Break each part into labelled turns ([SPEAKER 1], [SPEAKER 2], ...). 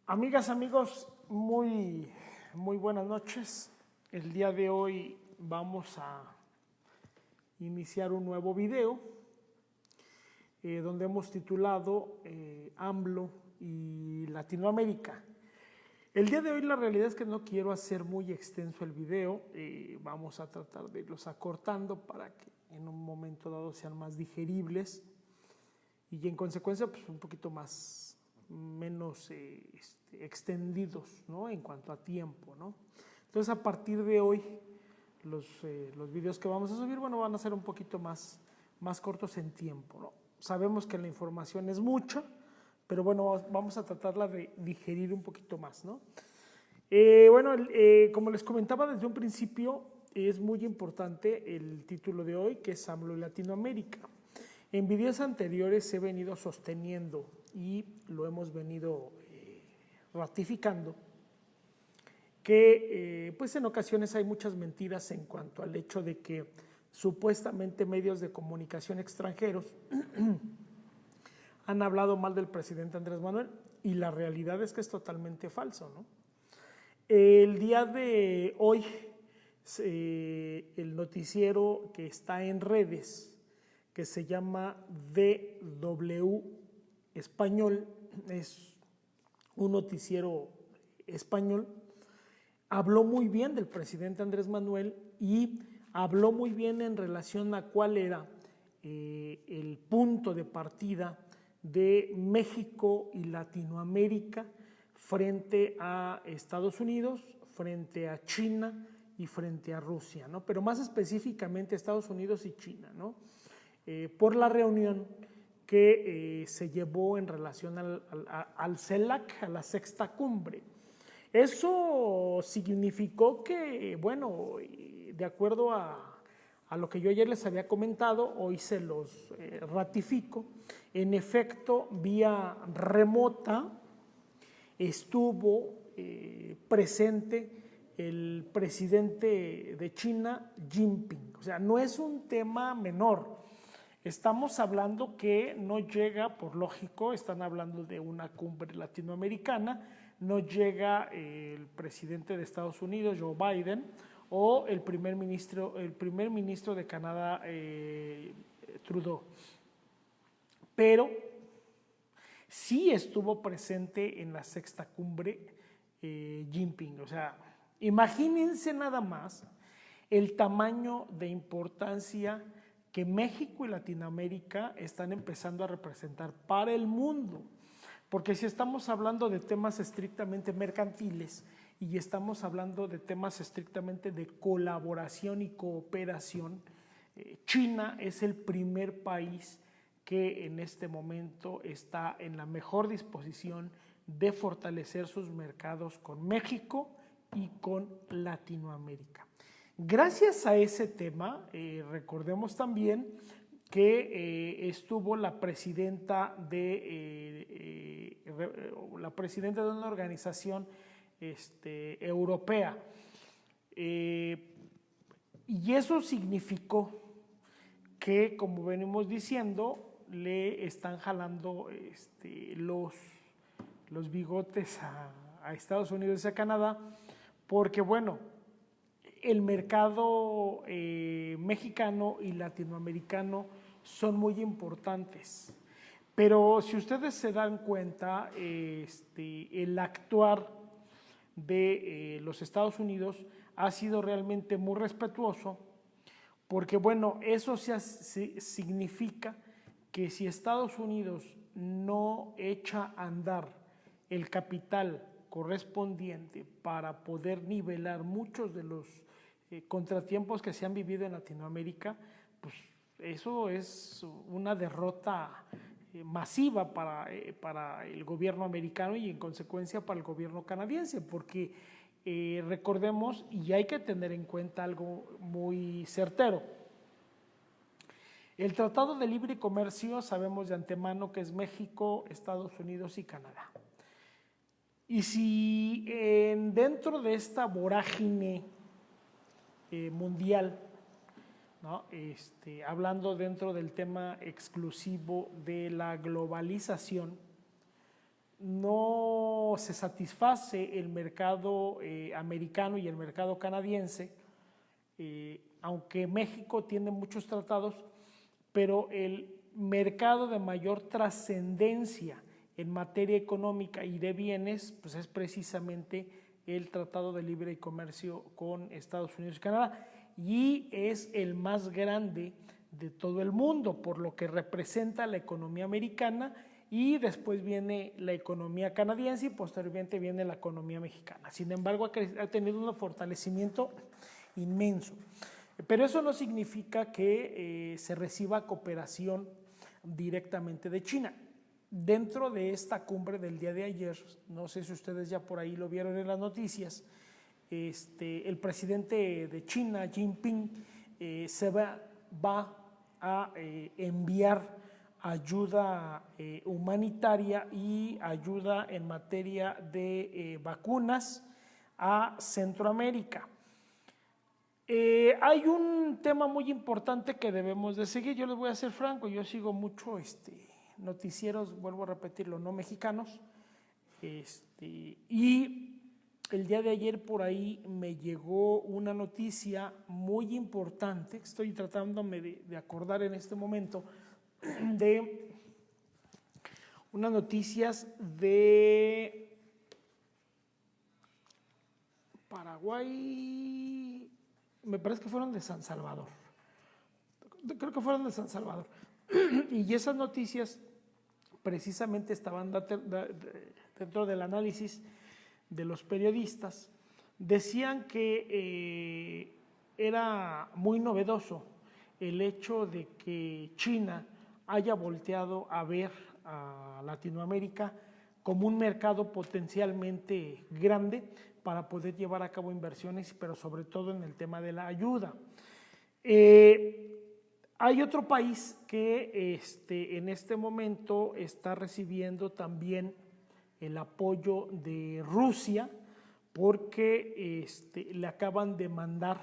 [SPEAKER 1] Amigas, amigos, muy buenas noches. El día de hoy vamos a iniciar un nuevo video donde hemos titulado AMLO y Latinoamérica. El día de hoy la realidad es que no quiero hacer muy extenso el video, vamos a tratar de irlos acortando para que en un momento dado sean más digeribles y en consecuencia pues un poquito menos extendidos, ¿no? En cuanto a tiempo, ¿no? Entonces a partir de hoy los videos que vamos a subir, bueno, van a ser un poquito más cortos en tiempo, ¿no? Sabemos que la información es mucha, pero bueno, vamos a tratarla de digerir un poquito más, ¿no? Como les comentaba desde un principio, es muy importante el título de hoy, que es AMLO y Latinoamérica. En videos anteriores he venido sosteniendo y lo hemos venido ratificando que pues en ocasiones hay muchas mentiras en cuanto al hecho de que supuestamente medios de comunicación extranjeros han hablado mal del presidente Andrés Manuel y la realidad es que es totalmente falso, ¿no? El día de hoy el noticiero que está en redes, que se llama DW Español, es un noticiero español, habló muy bien del presidente Andrés Manuel y habló muy bien en relación a cuál era el punto de partida de México y Latinoamérica frente a Estados Unidos, frente a China y frente a Rusia, ¿no? Pero más específicamente Estados Unidos y China, ¿no? Por la reunión que se llevó en relación al CELAC, a la sexta cumbre. Eso significó que, bueno, de acuerdo a lo que yo ayer les había comentado, hoy se los ratifico, en efecto, vía remota estuvo presente el presidente de China, Jinping. O sea, no es un tema menor. Estamos hablando que no llega, por lógico, están hablando de una cumbre latinoamericana, no llega el presidente de Estados Unidos, Joe Biden, o el primer ministro de Canadá, Trudeau. Pero sí estuvo presente en la sexta cumbre Jinping. O sea, imagínense nada más el tamaño de importancia que México y Latinoamérica están empezando a representar para el mundo. Porque si estamos hablando de temas estrictamente mercantiles y estamos hablando de temas estrictamente de colaboración y cooperación, China es el primer país que en este momento está en la mejor disposición de fortalecer sus mercados con México y con Latinoamérica. Gracias a ese tema, recordemos también que estuvo la presidenta de una organización europea, y eso significó que, como venimos diciendo, le están jalando los bigotes a Estados Unidos y a Canadá, porque bueno, el mercado mexicano y latinoamericano son muy importantes. Pero si ustedes se dan cuenta, el actuar de los Estados Unidos ha sido realmente muy respetuoso, porque bueno, eso significa que si Estados Unidos no echa a andar el capital correspondiente para poder nivelar muchos de los contratiempos que se han vivido en Latinoamérica, pues eso es una derrota masiva para el gobierno americano y en consecuencia para el gobierno canadiense, porque recordemos, y hay que tener en cuenta algo muy certero, el Tratado de Libre Comercio sabemos de antemano que es México, Estados Unidos y Canadá. Y si dentro de esta vorágine mundial, ¿no? Hablando dentro del tema exclusivo de la globalización, no se satisface el mercado americano y el mercado canadiense, aunque México tiene muchos tratados, pero el mercado de mayor trascendencia en materia económica y de bienes, pues es precisamente el Tratado de Libre Comercio con Estados Unidos y Canadá, y es el más grande de todo el mundo, por lo que representa la economía americana, y después viene la economía canadiense y posteriormente viene la economía mexicana. Sin embargo, ha tenido un fortalecimiento inmenso. Pero eso no significa que se reciba cooperación directamente de China. Dentro de esta cumbre del día de ayer, no sé si ustedes ya por ahí lo vieron en las noticias, el presidente de China, Jinping, se va a enviar ayuda humanitaria y ayuda en materia de vacunas a Centroamérica. Hay un tema muy importante que debemos de seguir. Yo les voy a ser franco, yo sigo mucho noticieros, vuelvo a repetirlo, no mexicanos, y el día de ayer por ahí me llegó una noticia muy importante, estoy tratándome de acordar en este momento, de unas noticias de Paraguay, me parece que fueron de San Salvador, creo que fueron de San Salvador, y esas noticias precisamente estaban dentro del análisis de los periodistas, decían que era muy novedoso el hecho de que China haya volteado a ver a Latinoamérica como un mercado potencialmente grande para poder llevar a cabo inversiones, pero sobre todo en el tema de la ayuda. Hay otro país que en este momento está recibiendo también el apoyo de Rusia, porque le acaban de mandar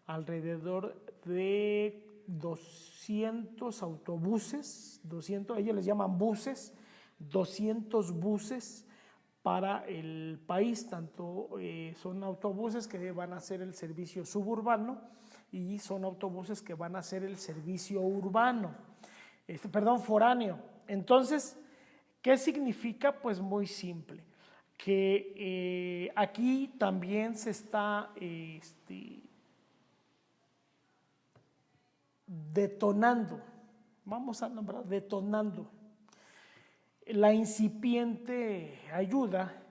[SPEAKER 1] alrededor de 200 autobuses, 200, ellos les llaman buses, 200 buses para el país, tanto son autobuses que van a hacer el servicio suburbano y son autobuses que van a hacer el servicio urbano, foráneo. Entonces, ¿qué significa? Pues muy simple, que aquí también se está detonando, vamos a nombrar, detonando la incipiente ayuda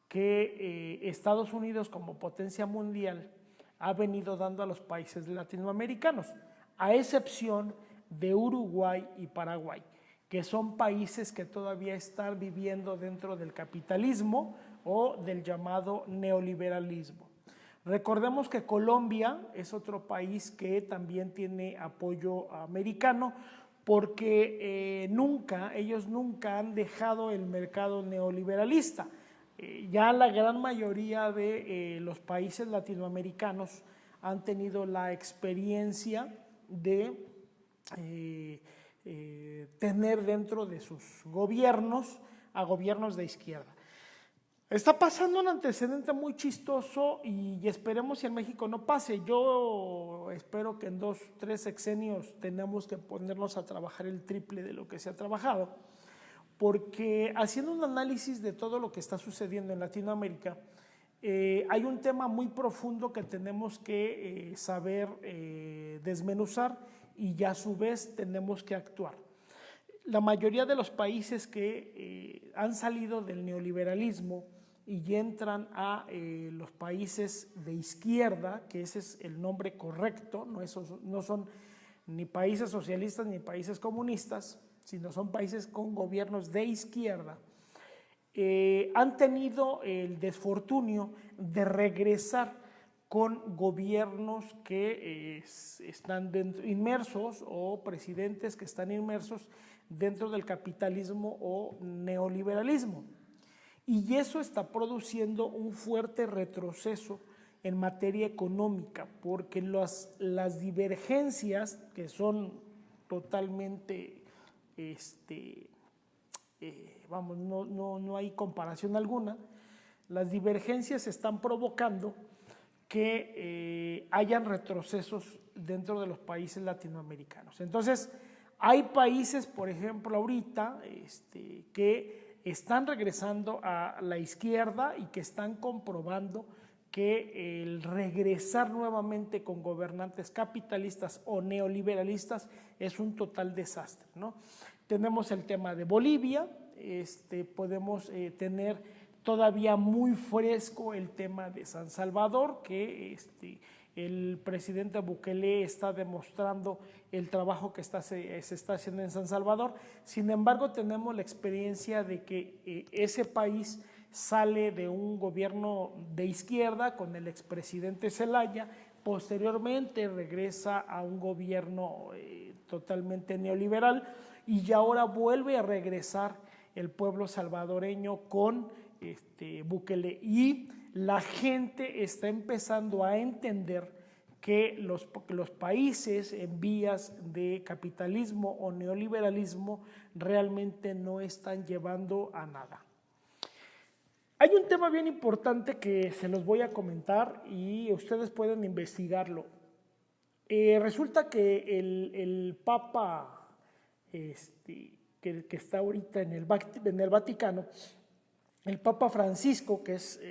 [SPEAKER 1] que Estados Unidos como potencia mundial ha venido dando a los países latinoamericanos, a excepción de Uruguay y Paraguay, que son países que todavía están viviendo dentro del capitalismo o del llamado neoliberalismo. Recordemos que Colombia es otro país que también tiene apoyo americano, porque ellos nunca han dejado el mercado neoliberalista. Ya la gran mayoría de los países latinoamericanos han tenido la experiencia de tener dentro de sus gobiernos a gobiernos de izquierda. Está pasando un antecedente muy chistoso y esperemos que en México no pase. Yo espero que en 2, 3 sexenios tenemos que ponernos a trabajar el triple de lo que se ha trabajado, porque haciendo un análisis de todo lo que está sucediendo en Latinoamérica, hay un tema muy profundo que tenemos que saber desmenuzar y a su vez tenemos que actuar. La mayoría de los países que han salido del neoliberalismo y entran a los países de izquierda, que ese es el nombre correcto, no son ni países socialistas ni países comunistas, sino son países con gobiernos de izquierda, han tenido el desfortunio de regresar con gobiernos que están inmersos o presidentes que están inmersos dentro del capitalismo o neoliberalismo. Y eso está produciendo un fuerte retroceso en materia económica, porque las divergencias que son totalmente vamos, no hay comparación alguna. Las divergencias están provocando que hayan retrocesos dentro de los países latinoamericanos. Entonces, hay países, por ejemplo, ahorita, que están regresando a la izquierda y que están comprobando que el regresar nuevamente con gobernantes capitalistas o neoliberalistas es un total desastre, ¿no? Tenemos el tema de Bolivia, podemos tener todavía muy fresco el tema de San Salvador, que el presidente Bukele está demostrando el trabajo que se está haciendo en San Salvador. Sin embargo, tenemos la experiencia de que ese país sale de un gobierno de izquierda con el expresidente Zelaya, posteriormente regresa a un gobierno totalmente neoliberal y ahora vuelve a regresar el pueblo salvadoreño con Bukele, y la gente está empezando a entender que los países en vías de capitalismo o neoliberalismo realmente no están llevando a nada. Hay un tema bien importante que se los voy a comentar y ustedes pueden investigarlo. Resulta que el Papa que está ahorita en el Vaticano, el Papa Francisco, que es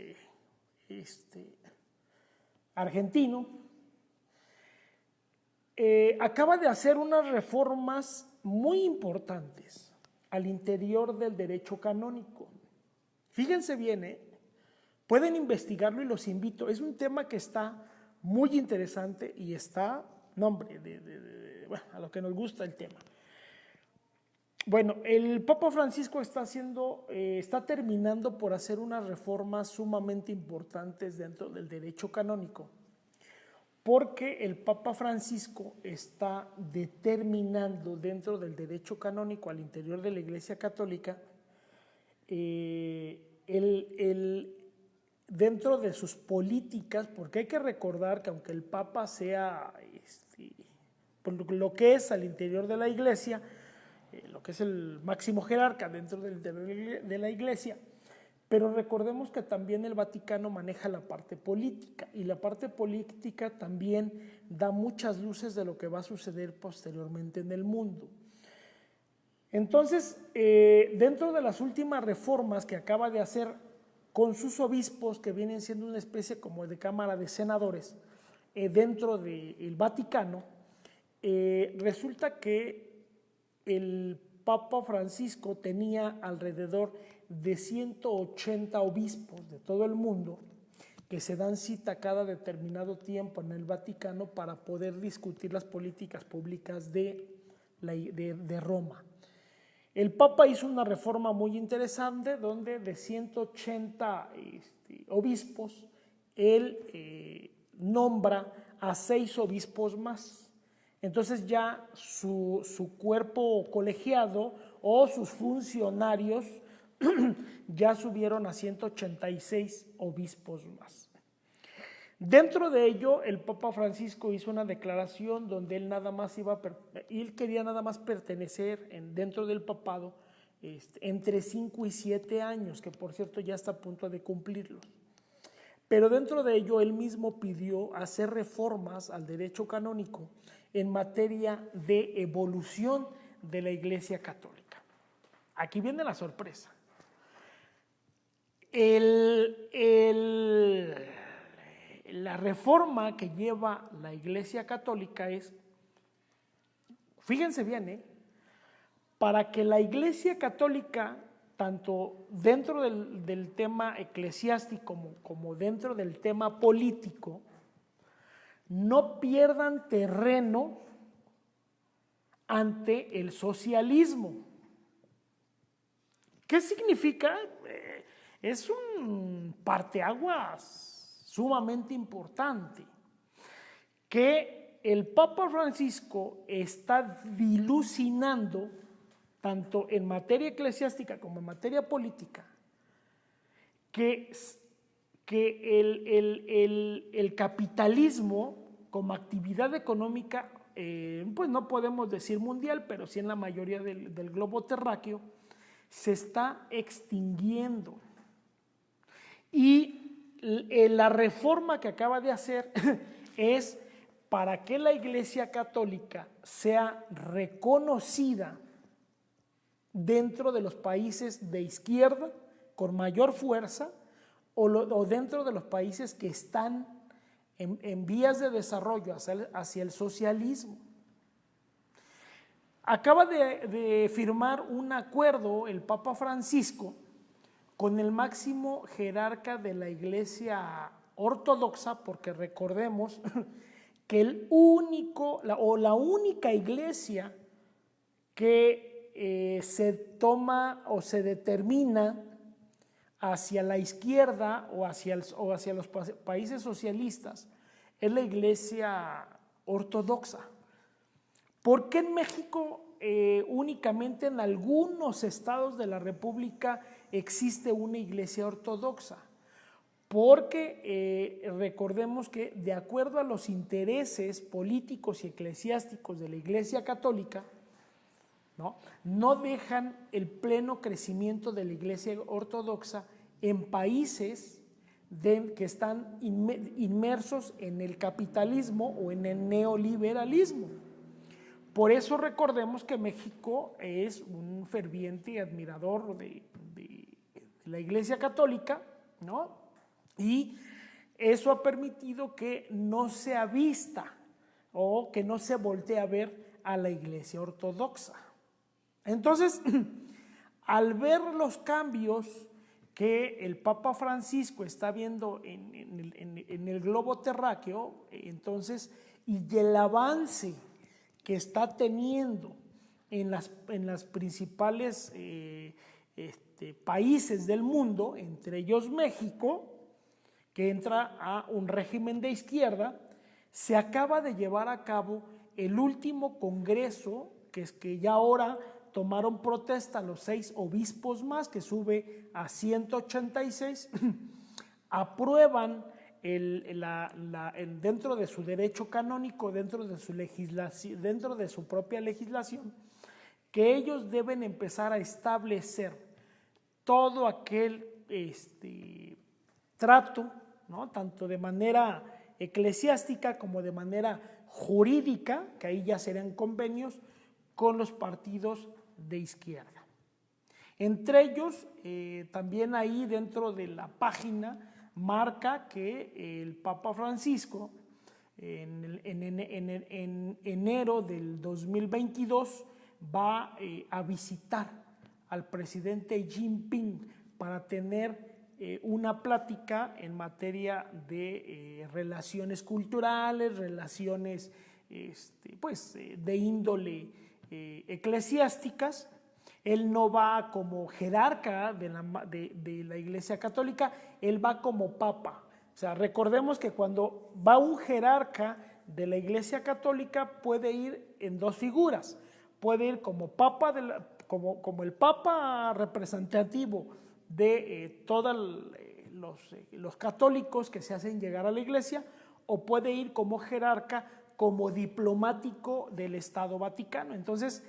[SPEAKER 1] argentino, acaba de hacer unas reformas muy importantes al interior del derecho canónico. Fíjense bien, pueden investigarlo y los invito. Es un tema que está muy interesante y está, bueno, a lo que nos gusta el tema. Bueno, el Papa Francisco está terminando por hacer unas reformas sumamente importantes dentro del derecho canónico, porque el Papa Francisco está determinando dentro del derecho canónico al interior de la Iglesia Católica, dentro de sus políticas, porque hay que recordar que aunque el Papa sea por lo que es al interior de la Iglesia, lo que es el máximo jerarca dentro de la Iglesia, pero recordemos que también el Vaticano maneja la parte política, y la parte política también da muchas luces de lo que va a suceder posteriormente en el mundo. Entonces, dentro de las últimas reformas que acaba de hacer con sus obispos, que vienen siendo una especie como de Cámara de Senadores dentro del Vaticano, resulta que el Papa Francisco tenía alrededor de 180 obispos de todo el mundo que se dan cita cada determinado tiempo en el Vaticano para poder discutir las políticas públicas de Roma. El Papa hizo una reforma muy interesante donde de 180 obispos, él nombra a 6 obispos más. Entonces ya su cuerpo colegiado o sus funcionarios ya subieron a 186 obispos más. Dentro de ello, el Papa Francisco hizo una declaración donde él quería nada más pertenecer dentro del papado entre 5 y 7 años, que por cierto ya está a punto de cumplirlos. Pero dentro de ello, él mismo pidió hacer reformas al derecho canónico en materia de evolución de la Iglesia Católica. Aquí viene la sorpresa. La reforma que lleva la Iglesia Católica es, fíjense bien, para que la Iglesia Católica, tanto dentro del tema eclesiástico como dentro del tema político, no pierdan terreno ante el socialismo. ¿Qué significa? Es un parteaguas sumamente importante, que el Papa Francisco está dilucidando tanto en materia eclesiástica como en materia política, que el capitalismo como actividad económica, pues no podemos decir mundial, pero sí en la mayoría del globo terráqueo, se está extinguiendo. Y la reforma que acaba de hacer es para que la Iglesia Católica sea reconocida dentro de los países de izquierda con mayor fuerza o dentro de los países que están en vías de desarrollo hacia el socialismo. Acaba de firmar un acuerdo el Papa Francisco con el máximo jerarca de la Iglesia Ortodoxa, porque recordemos que la única iglesia que se toma o se determina hacia la izquierda o hacia los países socialistas es la Iglesia Ortodoxa. ¿Por qué en México únicamente en algunos estados de la República existe una iglesia ortodoxa? Porque recordemos que de acuerdo a los intereses políticos y eclesiásticos de la Iglesia Católica, no dejan el pleno crecimiento de la Iglesia Ortodoxa en países que están inmersos en el capitalismo o en el neoliberalismo. Por eso recordemos que México es un ferviente admirador de la Iglesia Católica, ¿no? Y eso ha permitido que no se avista o que no se voltee a ver a la Iglesia Ortodoxa. Entonces, al ver los cambios que el Papa Francisco está viendo en el globo terráqueo, entonces, y el avance que está teniendo en las principales países del mundo, entre ellos México, que entra a un régimen de izquierda, se acaba de llevar a cabo el último congreso, que es que ya ahora tomaron protesta los 6 obispos más, que sube a 186, aprueban dentro de su derecho canónico, dentro de su legislación, dentro de su propia legislación, que ellos deben empezar a establecer todo aquel trato, ¿no? Tanto de manera eclesiástica como de manera jurídica, que ahí ya serían convenios con los partidos de izquierda. Entre ellos, también ahí dentro de la página marca que el Papa Francisco en enero del 2022 va a visitar al presidente Xi Jinping para tener una plática en materia de relaciones culturales, relaciones de índole eclesiásticas. Él no va como jerarca de la Iglesia Católica, él va como papa. O sea, recordemos que cuando va un jerarca de la Iglesia Católica puede ir en dos figuras. Puede ir como papa, como el papa representativo de todos los católicos que se hacen llegar a la Iglesia, o puede ir como jerarca, como diplomático del Estado Vaticano. Entonces,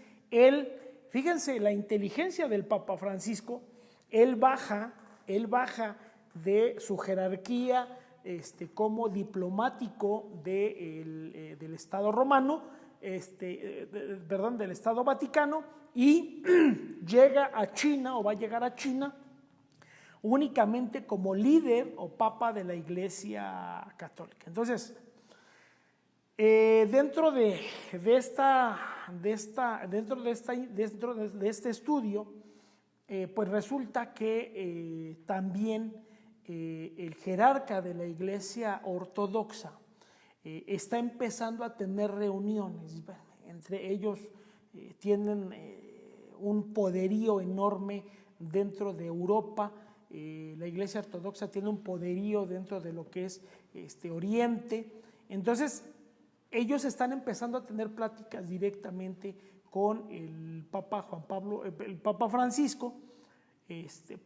[SPEAKER 1] fíjense la inteligencia del Papa Francisco, él baja de su jerarquía como diplomático del Estado romano, del Estado Vaticano, y llega a China o va a llegar a China únicamente como líder o papa de la Iglesia Católica. Entonces, dentro de este estudio, pues resulta que también el jerarca de la Iglesia Ortodoxa está empezando a tener reuniones. Entre ellos tienen un poderío enorme dentro de Europa. La Iglesia Ortodoxa tiene un poderío dentro de lo que es Oriente. Entonces, ellos están empezando a tener pláticas directamente con el Papa Francisco,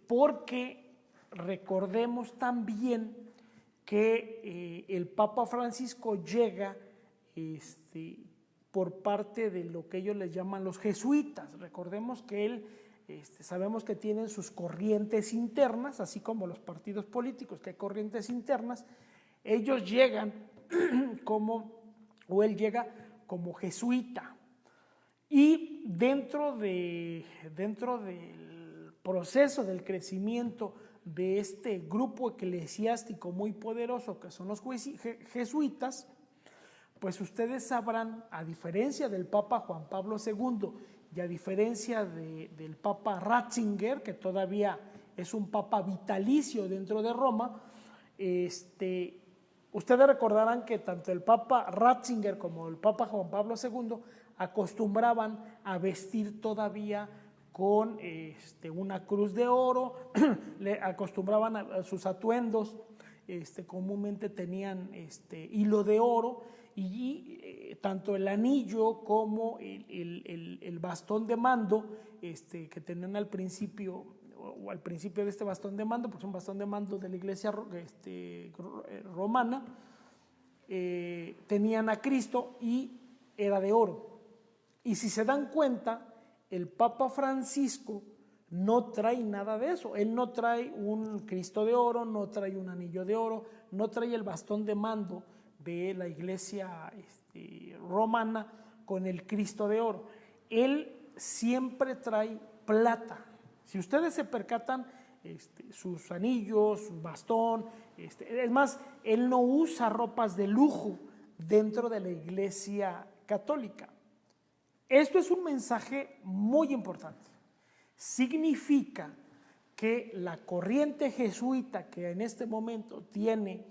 [SPEAKER 1] porque recordemos también que el Papa Francisco llega por parte de lo que ellos les llaman los jesuitas. Recordemos que él sabemos que tienen sus corrientes internas, así como los partidos políticos, que hay corrientes internas. Ellos llegan él llega como jesuita, y dentro del proceso del crecimiento de este grupo eclesiástico muy poderoso que son los jesuitas, pues ustedes sabrán, a diferencia del Papa Juan Pablo II y a diferencia del Papa Ratzinger, que todavía es un papa vitalicio dentro de Roma, ustedes recordarán que tanto el Papa Ratzinger como el Papa Juan Pablo II acostumbraban a vestir todavía con una cruz de oro, le acostumbraban a sus atuendos, comúnmente tenían hilo de oro, y tanto el anillo como el bastón de mando que tenían al principio de este bastón de mando, pues un bastón de mando de la iglesia romana, tenían a Cristo y era de oro. Y si se dan cuenta, el Papa Francisco no trae nada de eso. Él no trae un Cristo de oro, no trae un anillo de oro, no trae el bastón de mando de la iglesia romana con el Cristo de oro. Él siempre trae plata. Si ustedes se percatan, sus anillos, su bastón, es más, él no usa ropas de lujo dentro de la iglesia católica. Esto es un mensaje muy importante. Significa que la corriente jesuita que en este momento tiene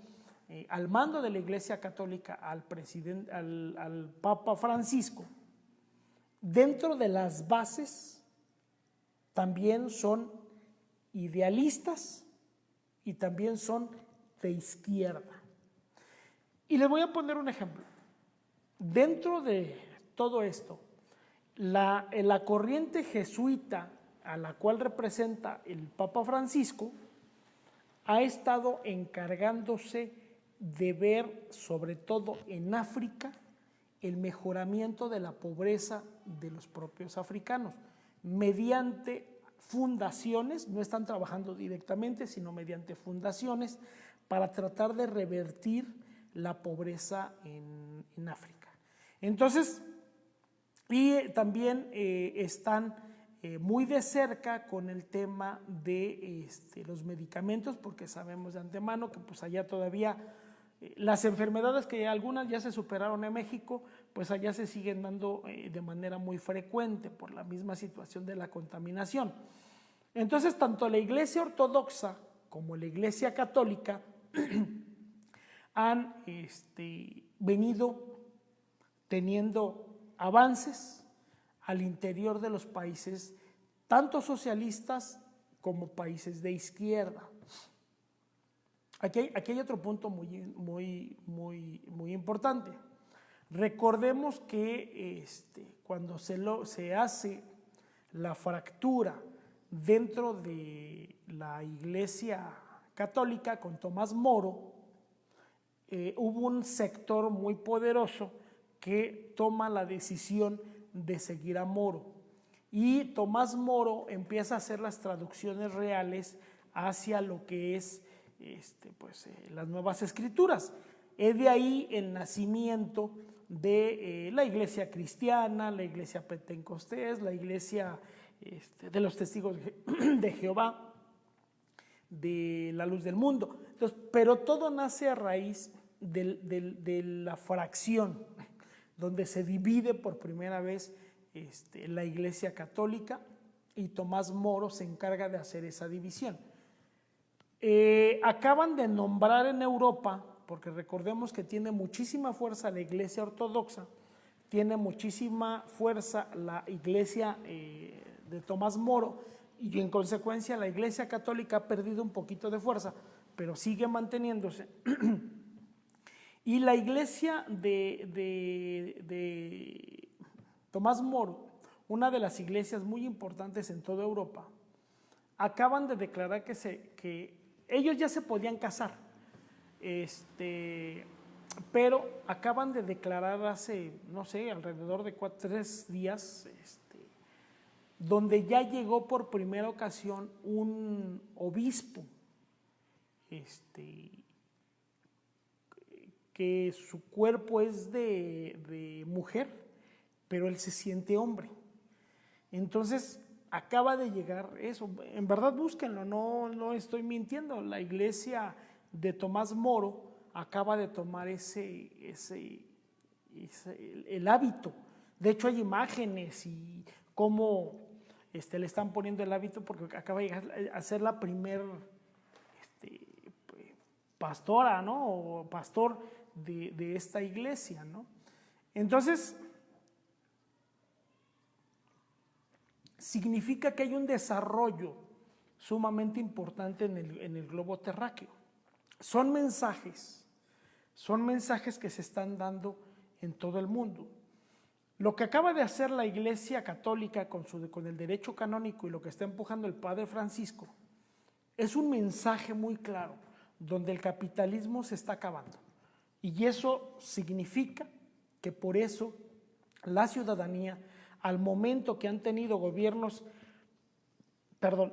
[SPEAKER 1] al mando de la iglesia católica al Papa Francisco, dentro de las bases también son idealistas y también son de izquierda. Y les voy a poner un ejemplo. Dentro de todo esto, la corriente jesuita a la cual representa el Papa Francisco ha estado encargándose de ver, sobre todo en África, el mejoramiento de la pobreza de los propios africanos, mediante fundaciones. No están trabajando directamente, sino mediante fundaciones para tratar de revertir la pobreza en África. Entonces, y también están muy de cerca con el tema de los medicamentos, porque sabemos de antemano que pues allá todavía las enfermedades que algunas ya se superaron en México, pues allá se siguen dando de manera muy frecuente por la misma situación de la contaminación. Entonces, tanto la Iglesia Ortodoxa como la Iglesia Católica han venido teniendo avances al interior de los países, tanto socialistas como países de izquierda. Aquí hay otro punto muy importante. Recordemos que cuando se hace la fractura dentro de la Iglesia Católica con Tomás Moro, hubo un sector muy poderoso que toma la decisión de seguir a Moro, y Tomás Moro empieza a hacer las traducciones reales hacia lo que es las nuevas escrituras. Es de ahí el nacimiento de la iglesia cristiana, la iglesia pentecostés, la iglesia de los testigos de Jehová, de la luz del mundo. Entonces, pero todo nace a raíz de la fracción, donde se divide por primera vez la Iglesia Católica, y Tomás Moro se encarga de hacer esa división. Acaban de nombrar en Europa, porque recordemos que tiene muchísima fuerza la Iglesia Ortodoxa, tiene muchísima fuerza la Iglesia de Tomás Moro, y en consecuencia la Iglesia Católica ha perdido un poquito de fuerza, pero sigue manteniéndose. Y la iglesia de Tomás Moro, una de las iglesias muy importantes en toda Europa, acaban de declarar que ellos ya se podían casar, pero acaban de declarar hace, no sé, alrededor de 3 días, donde ya llegó por primera ocasión un obispo, que su cuerpo es de mujer, pero él se siente hombre. Entonces, acaba de llegar eso. En verdad, búsquenlo, no estoy mintiendo. La iglesia de Tomás Moro acaba de tomar el hábito. De hecho, hay imágenes y cómo le están poniendo el hábito, porque acaba de llegar a ser la primer pastora, ¿no? O pastor de esta iglesia, ¿no? Entonces, significa que hay un desarrollo sumamente importante en el globo terráqueo. Son mensajes que se están dando en todo el mundo. Lo que acaba de hacer la Iglesia Católica con el derecho canónico y lo que está empujando el Padre Francisco es un mensaje muy claro, donde el capitalismo se está acabando. Y eso significa que por eso la ciudadanía, al momento que han tenido gobiernos,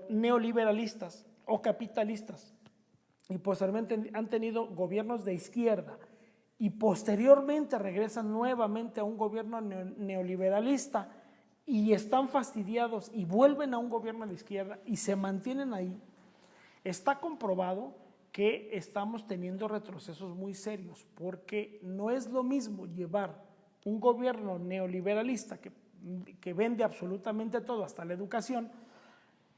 [SPEAKER 1] neoliberalistas o capitalistas, y posteriormente han tenido gobiernos de izquierda, y posteriormente regresan nuevamente a un gobierno neoliberalista y están fastidiados y vuelven a un gobierno de izquierda y se mantienen ahí, está comprobado que estamos teniendo retrocesos muy serios, porque no es lo mismo llevar un gobierno neoliberalista que vende absolutamente todo, hasta la educación,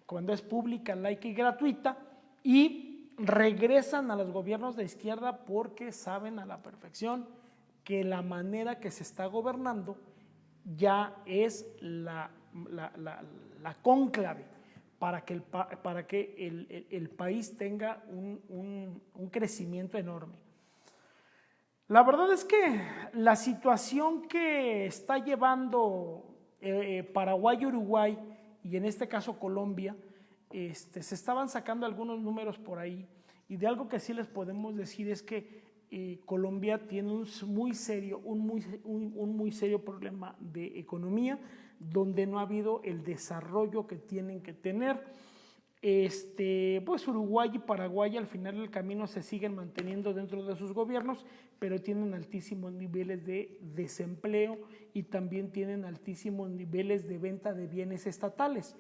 [SPEAKER 1] cuando es pública, laica y gratuita, y regresan a los gobiernos de izquierda porque saben a la perfección que la manera que se está gobernando ya es la cónclave para que el país tenga un crecimiento enorme. La verdad es que la situación que está llevando Paraguay y Uruguay, y en este caso Colombia, se estaban sacando algunos números por ahí, y de algo que sí les podemos decir es que Colombia tiene un muy serio problema de economía, donde no ha habido el desarrollo que tienen que tener. Pues Uruguay y Paraguay al final del camino se siguen manteniendo dentro de sus gobiernos, pero tienen altísimos niveles de desempleo y también tienen altísimos niveles de venta de bienes estatales.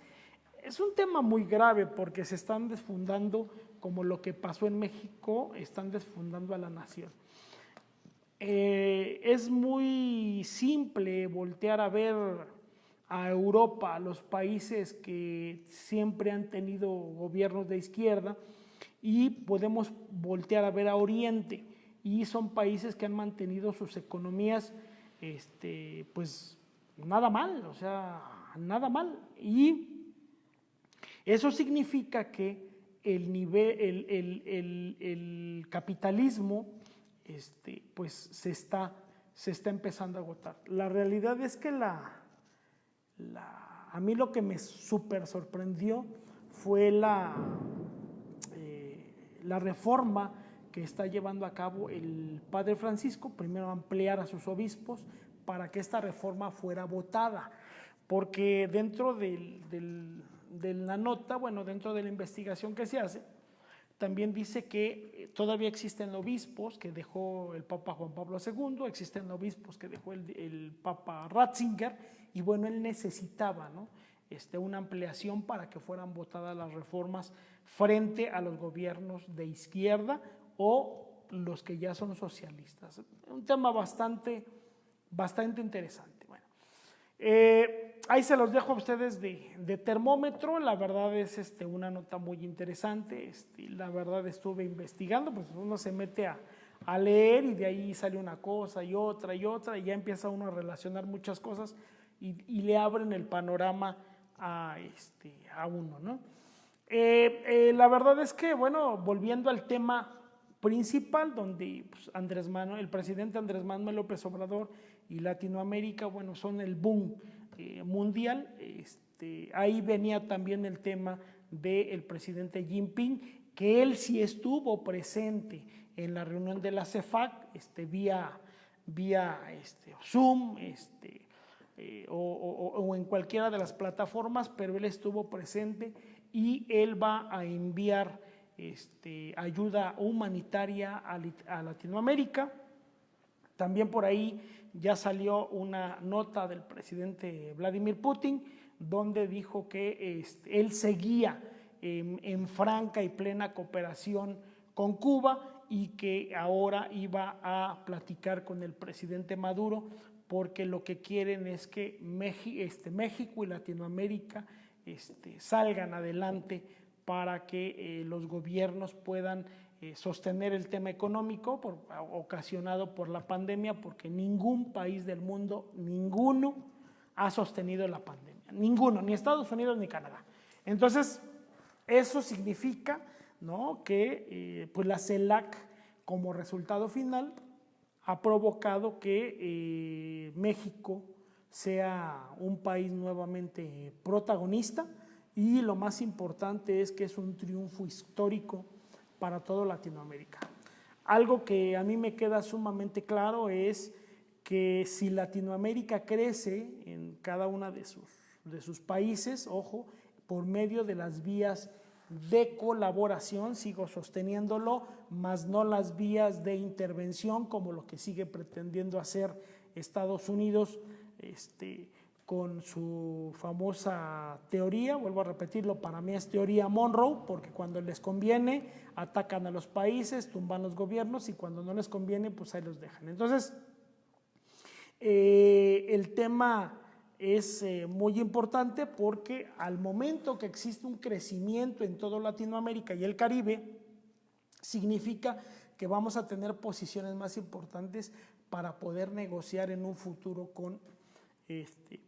[SPEAKER 1] Es un tema muy grave porque se están desfundando, como lo que pasó en México, están desfundando a la nación. Es muy simple voltear a ver a Europa, a los países que siempre han tenido gobiernos de izquierda, y podemos voltear a ver a Oriente, y son países que han mantenido sus economías pues nada mal, o sea, nada mal, y eso significa que el capitalismo pues se está empezando a agotar. La realidad es que a mí lo que me súper sorprendió fue la reforma que está llevando a cabo el Padre Francisco, primero ampliar a sus obispos para que esta reforma fuera votada, porque dentro de la nota, dentro de la investigación que se hace, también dice que todavía existen obispos que dejó el Papa Juan Pablo II, existen obispos que dejó el Papa Ratzinger, y él necesitaba, ¿no? Una ampliación para que fueran votadas las reformas frente a los gobiernos de izquierda o los que ya son socialistas. Un tema bastante interesante. Bueno, ahí se los dejo a ustedes de termómetro. La verdad es una nota muy interesante. La verdad estuve investigando, pues uno se mete a leer y de ahí sale una cosa y otra, y ya empieza uno a relacionar muchas cosas y le abren el panorama a uno, ¿no? La verdad es que, volviendo al tema principal, donde pues, el presidente Andrés Manuel López Obrador y Latinoamérica, son el boom mundial. Ahí venía también el tema del presidente Xi Jinping, que él sí estuvo presente en la reunión de la CEFAC, vía Zoom, o en cualquiera de las plataformas, pero él estuvo presente y él va a enviar ayuda humanitaria a Latinoamérica. También por ahí ya salió una nota del presidente Vladimir Putin, donde dijo que él seguía en franca y plena cooperación con Cuba y que ahora iba a platicar con el presidente Maduro, porque lo que quieren es que México y Latinoamérica salgan adelante para que los gobiernos puedan sostener el tema económico ocasionado por la pandemia, porque ningún país del mundo, ninguno, ha sostenido la pandemia, ninguno, ni Estados Unidos ni Canadá. Entonces, eso significa, ¿no?, que pues la CELAC, como resultado final, ha provocado que México sea un país nuevamente protagonista, y lo más importante es que es un triunfo histórico para toda Latinoamérica. Algo que a mí me queda sumamente claro es que si Latinoamérica crece en cada una de sus países, ojo, por medio de las vías de colaboración, sigo sosteniéndolo, más no las vías de intervención, como lo que sigue pretendiendo hacer Estados Unidos con su famosa teoría. Vuelvo a repetirlo, para mí es teoría Monroe, porque cuando les conviene atacan a los países, tumban los gobiernos, y cuando no les conviene, pues ahí los dejan. Entonces, el tema es muy importante, porque al momento que existe un crecimiento en toda Latinoamérica y el Caribe, significa que vamos a tener posiciones más importantes para poder negociar en un futuro con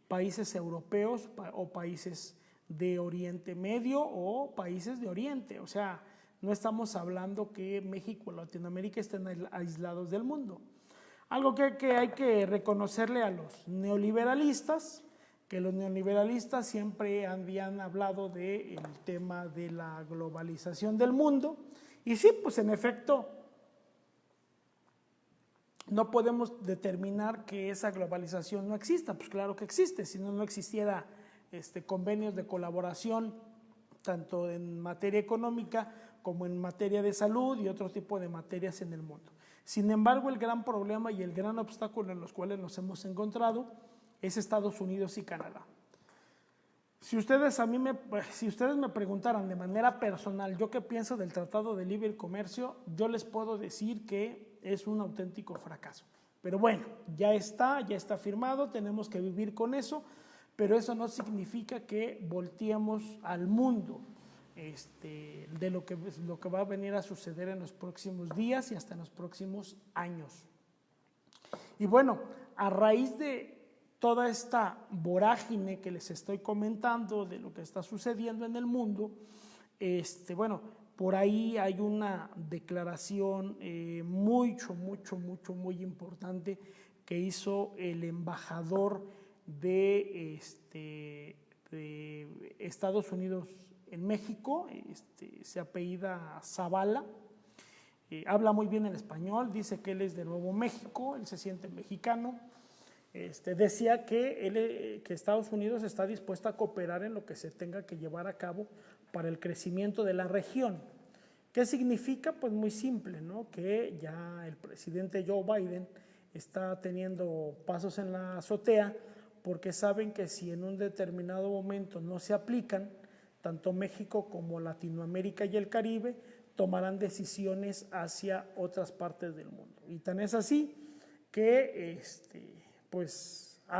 [SPEAKER 1] países europeos o países de Oriente Medio o países de Oriente. O sea, no estamos hablando que México y Latinoamérica estén aislados del mundo. Algo que hay que reconocerle a los neoliberalistas, que los neoliberalistas siempre habían hablado del tema de la globalización del mundo, y sí, pues en efecto, no podemos determinar que esa globalización no exista. Pues claro que existe, si no, no existiera convenios de colaboración, tanto en materia económica como en materia de salud y otro tipo de materias en el mundo. Sin embargo, el gran problema y el gran obstáculo en los cuales nos hemos encontrado es Estados Unidos y Canadá. Si ustedes me preguntaran de manera personal yo qué pienso del Tratado de Libre Comercio, yo les puedo decir que es un auténtico fracaso. Pero bueno, ya está firmado, tenemos que vivir con eso, pero eso no significa que volteemos al mundo de lo que va a venir a suceder en los próximos días y hasta en los próximos años. Y bueno, a raíz de toda esta vorágine que les estoy comentando de lo que está sucediendo en el mundo, bueno, por ahí hay una declaración muy importante que hizo el embajador de Estados Unidos en México, se apellida Zavala. Habla muy bien el español, dice que él es de Nuevo México, él se siente mexicano. Decía que Estados Unidos está dispuesto a cooperar en lo que se tenga que llevar a cabo para el crecimiento de la región. ¿Qué significa? Pues muy simple, ¿no? Que ya el presidente Joe Biden está teniendo pasos en la azotea, porque saben que si en un determinado momento no se aplican, tanto México como Latinoamérica y el Caribe tomarán decisiones hacia otras partes del mundo. Y tan es así que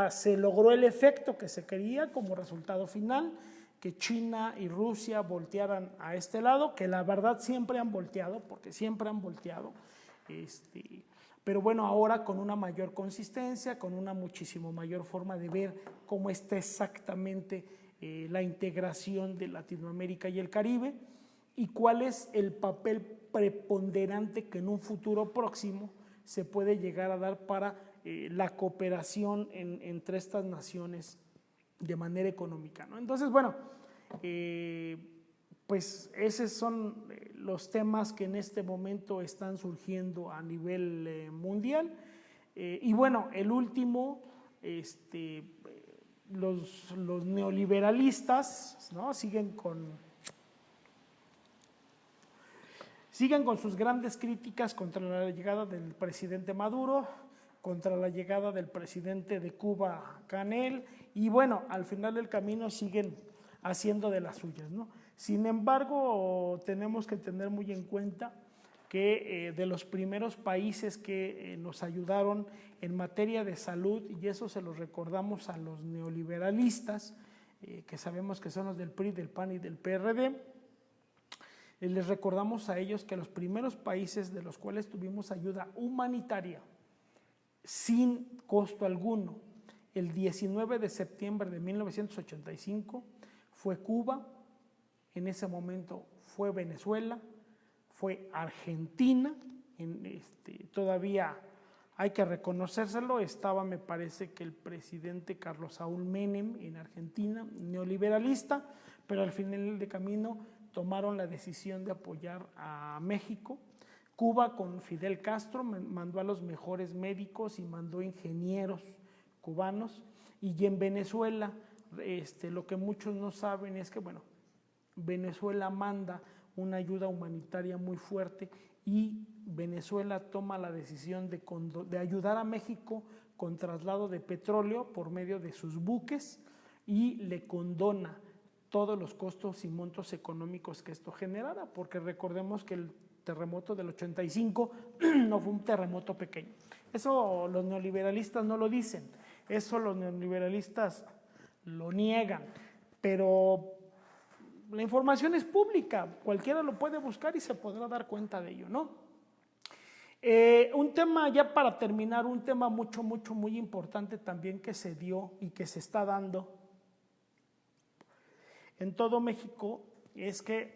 [SPEAKER 1] se logró el efecto que se quería como resultado final, que China y Rusia voltearan a este lado, que la verdad siempre han volteado, porque siempre han volteado, pero bueno, ahora con una mayor consistencia, con una muchísimo mayor forma de ver cómo está exactamente la integración de Latinoamérica y el Caribe, y cuál es el papel preponderante que en un futuro próximo se puede llegar a dar para la cooperación entre estas naciones de manera económica, ¿no? Entonces, bueno, pues esos son los temas que en este momento están surgiendo a nivel mundial. Y bueno, el último, los neoliberalistas, ¿no? siguen con sus grandes críticas contra la llegada del presidente Maduro, contra la llegada del presidente de Cuba, Canel, y bueno, al final del camino siguen haciendo de las suyas, ¿no? Sin embargo, tenemos que tener muy en cuenta que de los primeros países que nos ayudaron en materia de salud, y eso se los recordamos a los neoliberalistas, que sabemos que son los del PRI, del PAN y del PRD, les recordamos a ellos que los primeros países de los cuales tuvimos ayuda humanitaria sin costo alguno, el 19 de septiembre de 1985, fue Cuba, en ese momento fue Venezuela, fue Argentina, todavía hay que reconocérselo, estaba, me parece que el presidente Carlos Saúl Menem en Argentina, neoliberalista, pero al final de camino tomaron la decisión de apoyar a México. Cuba con Fidel Castro mandó a los mejores médicos y mandó ingenieros cubanos, y en Venezuela, lo que muchos no saben es que, bueno, Venezuela manda una ayuda humanitaria muy fuerte y Venezuela toma la decisión de ayudar a México con traslado de petróleo por medio de sus buques y le condona todos los costos y montos económicos que esto generara, porque recordemos que el terremoto del 85 no fue un terremoto pequeño. Eso los neoliberalistas no lo dicen, eso los neoliberalistas lo niegan, pero la información es pública, cualquiera lo puede buscar y se podrá dar cuenta de ello, ¿no? Un tema, ya para terminar, un tema muy importante también que se dio y que se está dando en todo México es que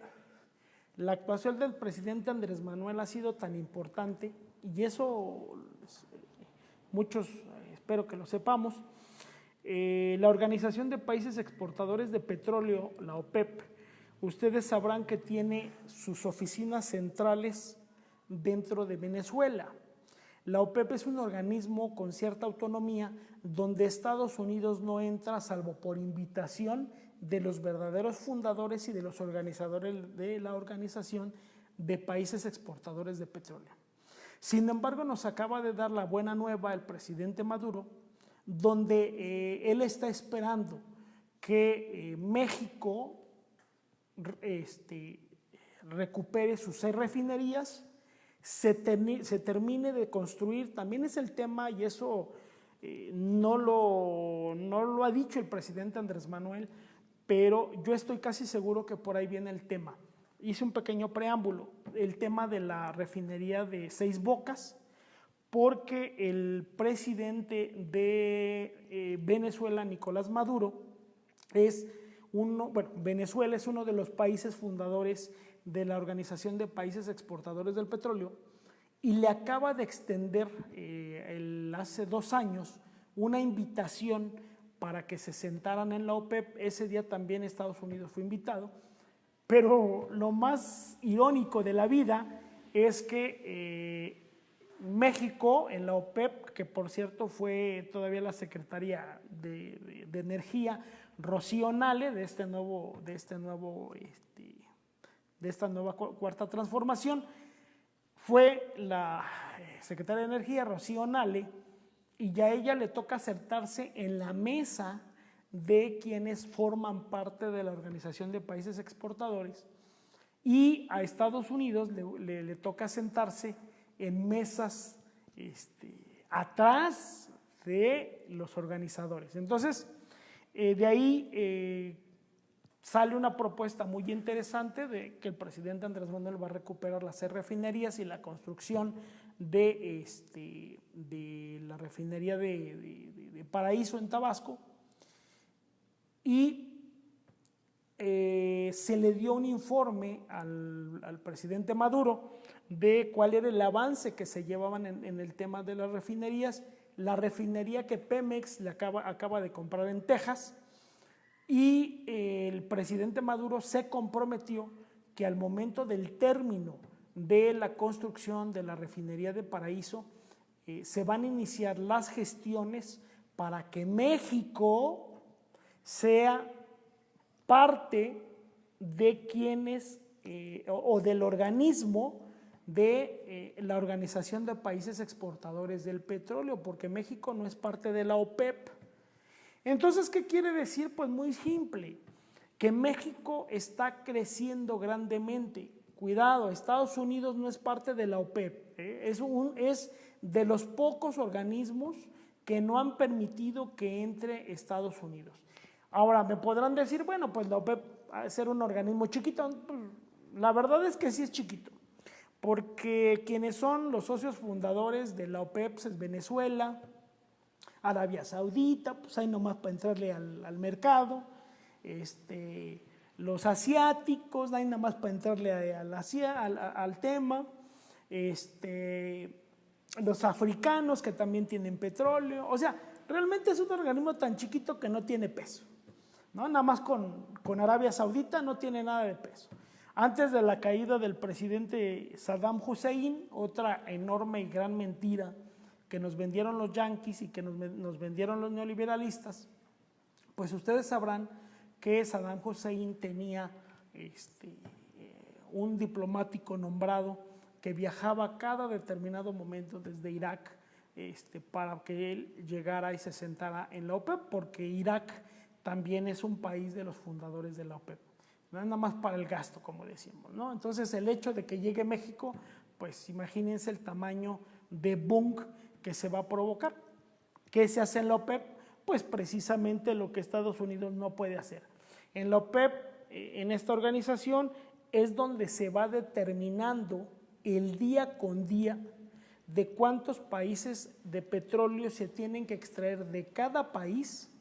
[SPEAKER 1] la actuación del presidente Andrés Manuel ha sido tan importante, y eso muchos espero que lo sepamos. La Organización de Países Exportadores de Petróleo, la OPEP, ustedes sabrán que tiene sus oficinas centrales dentro de Venezuela. La OPEP es un organismo con cierta autonomía donde Estados Unidos no entra salvo por invitación de los verdaderos fundadores y de los organizadores de la Organización de Países Exportadores de Petróleo. Sin embargo, nos acaba de dar la buena nueva el presidente Maduro, donde él está esperando que México recupere sus 6 refinerías, se termine de construir. También es el tema, y eso no lo ha dicho el presidente Andrés Manuel, pero yo estoy casi seguro que por ahí viene el tema. Hice un pequeño preámbulo, el tema de la refinería de 6 Bocas, porque el presidente de Venezuela, Nicolás Maduro, Venezuela es uno de los países fundadores de la Organización de Países Exportadores del Petróleo, y le acaba de extender hace 2 años una invitación para que se sentaran en la OPEP. Ese día también Estados Unidos fue invitado, pero lo más irónico de la vida es que México en la OPEP, que por cierto fue todavía la secretaria de Energía, Rocío Nale, de esta nueva cuarta transformación, fue la secretaria de Energía, Rocío Nale, y ya a ella le toca sentarse en la mesa de quienes forman parte de la Organización de Países Exportadores, y a Estados Unidos le toca sentarse en mesas atrás de los organizadores. Entonces, de ahí sale una propuesta muy interesante de que el presidente Andrés Manuel va a recuperar las 6 refinerías y la construcción de la refinería de Paraíso en Tabasco, y se le dio un informe al presidente Maduro de cuál era el avance que se llevaban en el tema de las refinerías. La refinería que Pemex le acaba de comprar en Texas, y el presidente Maduro se comprometió que al momento del término de la construcción de la refinería de Paraíso se van a iniciar las gestiones para que México sea parte de quienes o del organismo de la Organización de Países Exportadores del Petróleo, porque México no es parte de la OPEP. Entonces, ¿qué quiere decir? Pues muy simple, que México está creciendo grandemente. Cuidado, Estados Unidos no es parte de la OPEP, es de los pocos organismos que no han permitido que entre Estados Unidos. Ahora, me podrán decir, bueno, pues la OPEP va a ser un organismo chiquito. Pues, la verdad es que sí es chiquito, porque quienes son los socios fundadores de la OPEP es Venezuela, Arabia Saudita, pues hay nomás para entrarle al mercado, los asiáticos, hay nada más para entrarle al tema, los africanos que también tienen petróleo, o sea, realmente es un organismo tan chiquito que no tiene peso, ¿no? Nada más con Arabia Saudita no tiene nada de peso. Antes de la caída del presidente Saddam Hussein, otra enorme y gran mentira que nos vendieron los yanquis y que nos vendieron los neoliberalistas, pues ustedes sabrán que Saddam Hussein tenía un diplomático nombrado que viajaba cada determinado momento desde Irak para que él llegara y se sentara en la OPEP, porque Irak también es un país de los fundadores de la OPEP, no nada más para el gasto, como decimos, ¿no? Entonces, el hecho de que llegue México, pues imagínense el tamaño de boom que se va a provocar. ¿Qué se hace en la OPEP? Pues precisamente lo que Estados Unidos no puede hacer. En la OPEP, en esta organización, es donde se va determinando el día con día de cuántos países de petróleo se tienen que extraer de cada país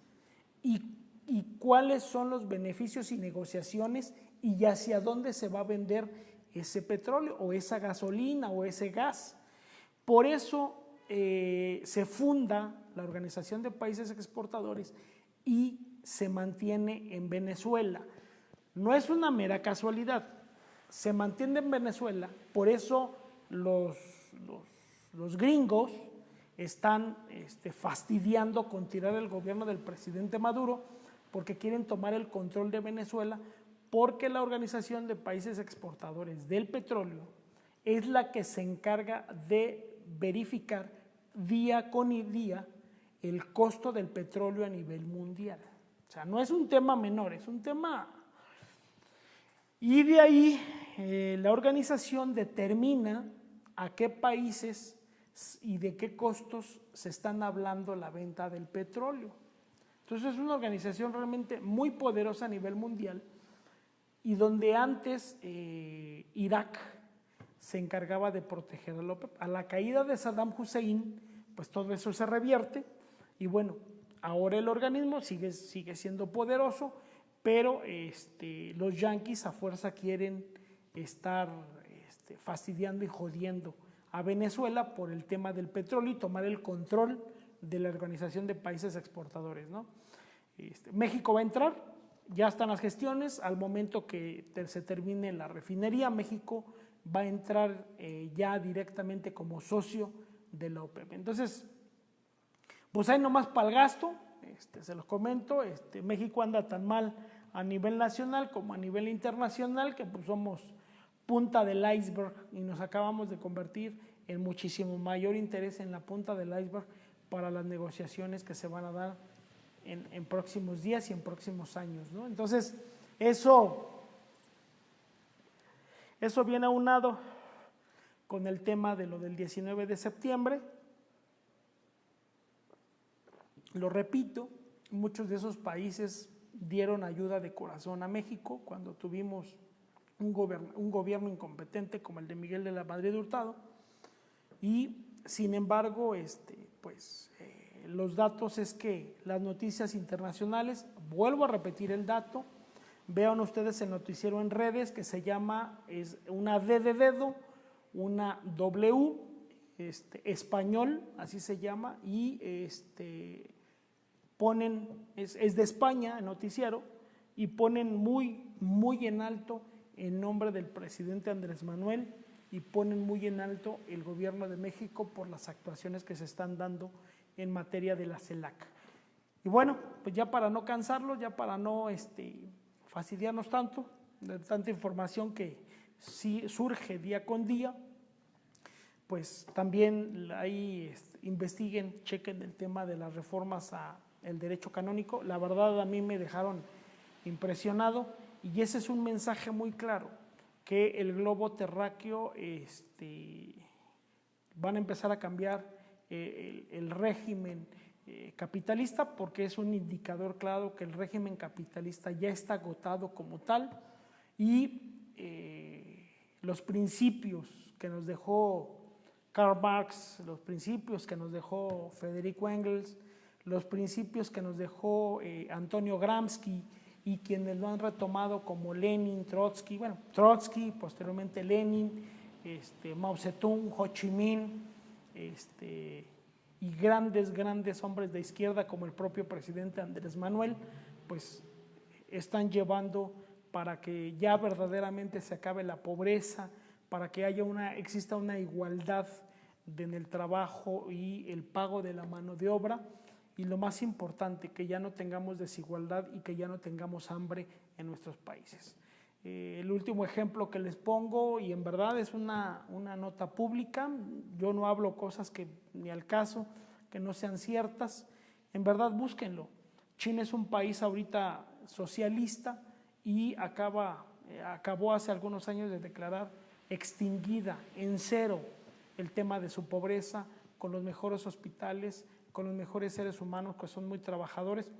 [SPEAKER 1] y cuáles son los beneficios y negociaciones y hacia dónde se va a vender ese petróleo o esa gasolina o ese gas. Por eso se funda la Organización de Países Exportadores y se mantiene en Venezuela. No es una mera casualidad, se mantiene en Venezuela, por eso los gringos están fastidiando con tirar el gobierno del presidente Maduro, porque quieren tomar el control de Venezuela, porque la Organización de Países Exportadores del Petróleo es la que se encarga de verificar día con día el costo del petróleo a nivel mundial. O sea, no es un tema menor, es un tema... Y de ahí la organización determina a qué países y de qué costos se están hablando la venta del petróleo. Entonces es una organización realmente muy poderosa a nivel mundial, y donde antes Irak se encargaba de proteger a la OPEP. A la caída de Saddam Hussein, pues todo eso se revierte, y bueno, ahora el organismo sigue siendo poderoso, pero los yanquis a fuerza quieren estar fastidiando y jodiendo a Venezuela por el tema del petróleo y tomar el control de la Organización de Países Exportadores, ¿no? México va a entrar, ya están las gestiones, al momento que se termine la refinería, México va a entrar ya directamente como socio de la OPEP. Entonces, pues hay nomás para el gasto, se los comento, México anda tan mal a nivel nacional como a nivel internacional que pues somos punta del iceberg y nos acabamos de convertir en muchísimo mayor interés en la punta del iceberg para las negociaciones que se van a dar en próximos días y en próximos años, ¿no? Entonces, eso viene aunado con el tema de lo del 19 de septiembre. Lo repito, muchos de esos países dieron ayuda de corazón a México cuando tuvimos un gobierno incompetente como el de Miguel de la Madrid Hurtado, y sin embargo, los datos es que las noticias internacionales, vuelvo a repetir el dato, vean ustedes el noticiero en redes que se llama, es una D de dedo, una W, español, así se llama, y ponen, es de España el noticiero, y ponen muy en alto el nombre del presidente Andrés Manuel, y ponen muy en alto el gobierno de México por las actuaciones que se están dando en materia de la CELAC. Y bueno, pues ya para no cansarlos, ya para no fastidiarnos tanto, de tanta información que sí surge día con día, pues también ahí investiguen, chequen el tema de las reformas al derecho canónico. La verdad a mí me dejaron impresionado y ese es un mensaje muy claro, que el globo terráqueo van a empezar a cambiar el régimen capitalista, porque es un indicador claro que el régimen capitalista ya está agotado como tal y los principios que nos dejó Karl Marx, los principios que nos dejó Federico Engels, los principios que nos dejó Antonio Gramsci y quienes lo han retomado como Lenin, Trotsky, bueno, Trotsky, posteriormente Lenin, Mao Zedong, Ho Chi Minh, y grandes hombres de izquierda como el propio presidente Andrés Manuel, pues están llevando para que ya verdaderamente se acabe la pobreza, para que exista una igualdad en el trabajo y el pago de la mano de obra, y lo más importante, que ya no tengamos desigualdad y que ya no tengamos hambre en nuestros países. El último ejemplo que les pongo, y en verdad es una nota pública, yo no hablo cosas que ni al caso, que no sean ciertas, en verdad búsquenlo. China es un país ahorita socialista y acabó hace algunos años de declarar extinguida, en cero, el tema de su pobreza, con los mejores hospitales, con los mejores seres humanos que son muy trabajadores.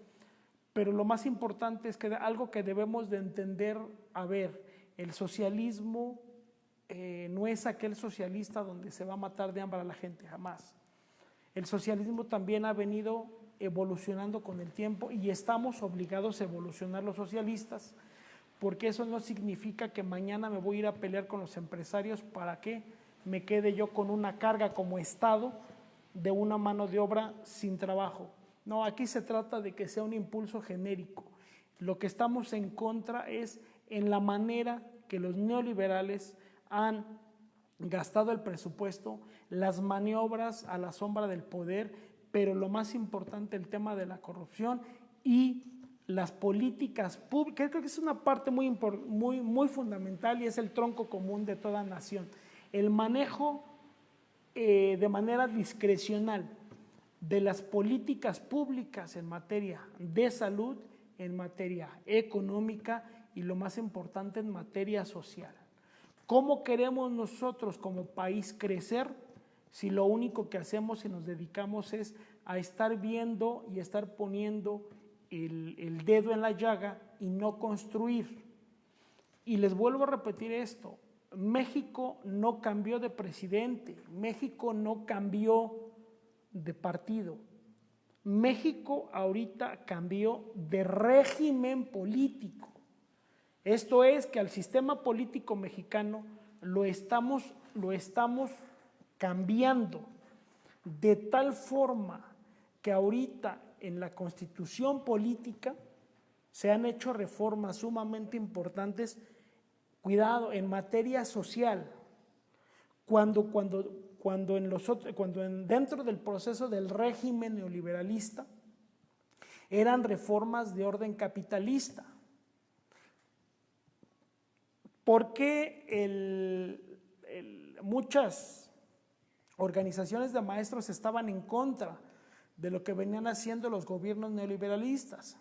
[SPEAKER 1] Pero lo más importante es que algo que debemos de entender, el socialismo no es aquel socialista donde se va a matar de hambre a la gente, jamás. El socialismo también ha venido evolucionando con el tiempo y estamos obligados a evolucionar los socialistas, porque eso no significa que mañana me voy a ir a pelear con los empresarios para que me quede yo con una carga como Estado de una mano de obra sin trabajo. No, aquí se trata de que sea un impulso genérico. Lo que estamos en contra es en la manera que los neoliberales han gastado el presupuesto, las maniobras a la sombra del poder, pero lo más importante, el tema de la corrupción y las políticas públicas. Creo que es una parte muy fundamental y es el tronco común de toda nación. El manejo de manera discrecional de las políticas públicas en materia de salud, en materia económica y lo más importante en materia social. ¿Cómo queremos nosotros como país crecer si lo único que hacemos y nos dedicamos es a estar viendo y estar poniendo el dedo en la llaga y no construir? Y les vuelvo a repetir esto, México no cambió de presidente, México no cambió de partido, México ahorita cambió de régimen político. Esto es que al sistema político mexicano lo estamos cambiando de tal forma que ahorita en la constitución política se han hecho reformas sumamente importantes, cuidado, en materia social, dentro del proceso del régimen neoliberalista eran reformas de orden capitalista. ¿Por qué muchas organizaciones de maestros estaban en contra de lo que venían haciendo los gobiernos neoliberalistas?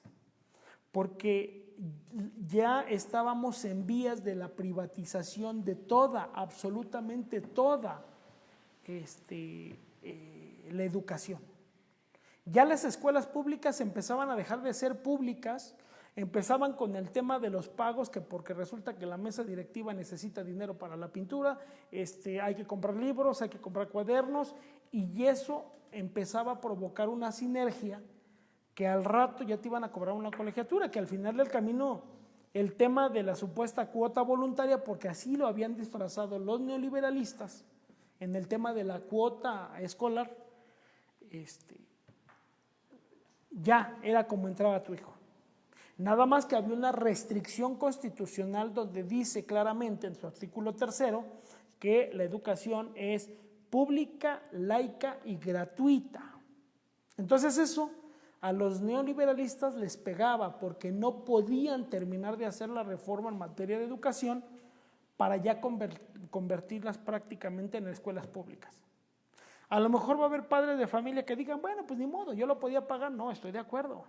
[SPEAKER 1] Porque ya estábamos en vías de la privatización de absolutamente toda la educación. Ya las escuelas públicas empezaban a dejar de ser públicas, empezaban con el tema de los pagos, que porque resulta que la mesa directiva necesita dinero para la pintura, hay que comprar libros, hay que comprar cuadernos, y eso empezaba a provocar una sinergia que al rato ya te iban a cobrar una colegiatura, que al final del camino el tema de la supuesta cuota voluntaria, porque así lo habían disfrazado los neoliberalistas en el tema de la cuota escolar, ya era como entraba tu hijo. Nada más que había una restricción constitucional donde dice claramente en su artículo 3 que la educación es pública, laica y gratuita. Entonces eso a los neoliberalistas les pegaba porque no podían terminar de hacer la reforma en materia de educación para ya convertirlas prácticamente en escuelas públicas. A lo mejor va a haber padres de familia que digan, bueno, pues ni modo, yo lo podía pagar. No, estoy de acuerdo.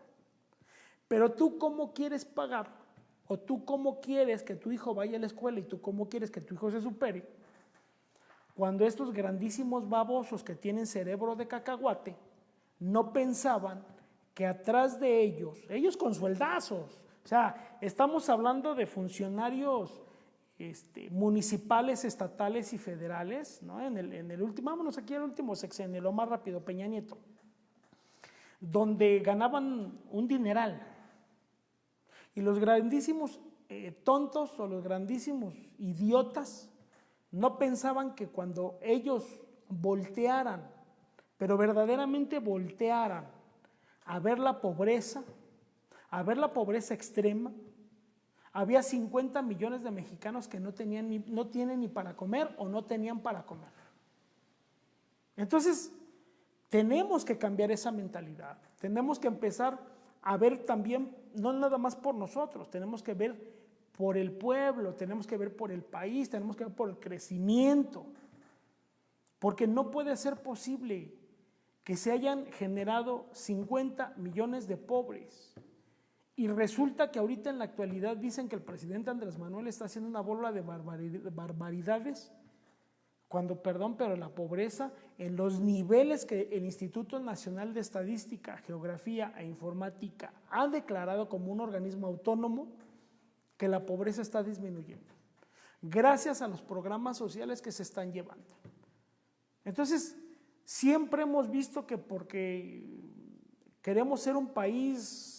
[SPEAKER 1] Pero tú, ¿cómo quieres pagar? O tú, ¿cómo quieres que tu hijo vaya a la escuela y tú, ¿cómo quieres que tu hijo se supere? Cuando estos grandísimos babosos que tienen cerebro de cacahuate no pensaban que atrás de ellos con sueldazos, o sea, estamos hablando de funcionarios municipales, estatales y federales, ¿no? En el último, vámonos aquí al último sexenio, lo más rápido, Peña Nieto, donde ganaban un dineral. Y los grandísimos tontos o los grandísimos idiotas no pensaban que cuando ellos voltearan, pero verdaderamente voltearan a ver la pobreza extrema, había 50 millones de mexicanos que no tienen ni para comer o no tenían para comer. Entonces, tenemos que cambiar esa mentalidad, tenemos que empezar a ver también, no nada más por nosotros, tenemos que ver por el pueblo, tenemos que ver por el país, tenemos que ver por el crecimiento, porque no puede ser posible que se hayan generado 50 millones de pobres y resulta que ahorita en la actualidad dicen que el presidente Andrés Manuel está haciendo una bola de barbaridades, cuando, perdón, pero la pobreza en los niveles que el Instituto Nacional de Estadística, Geografía e Informática ha declarado como un organismo autónomo, que la pobreza está disminuyendo, gracias a los programas sociales que se están llevando. Entonces, siempre hemos visto que porque queremos ser un país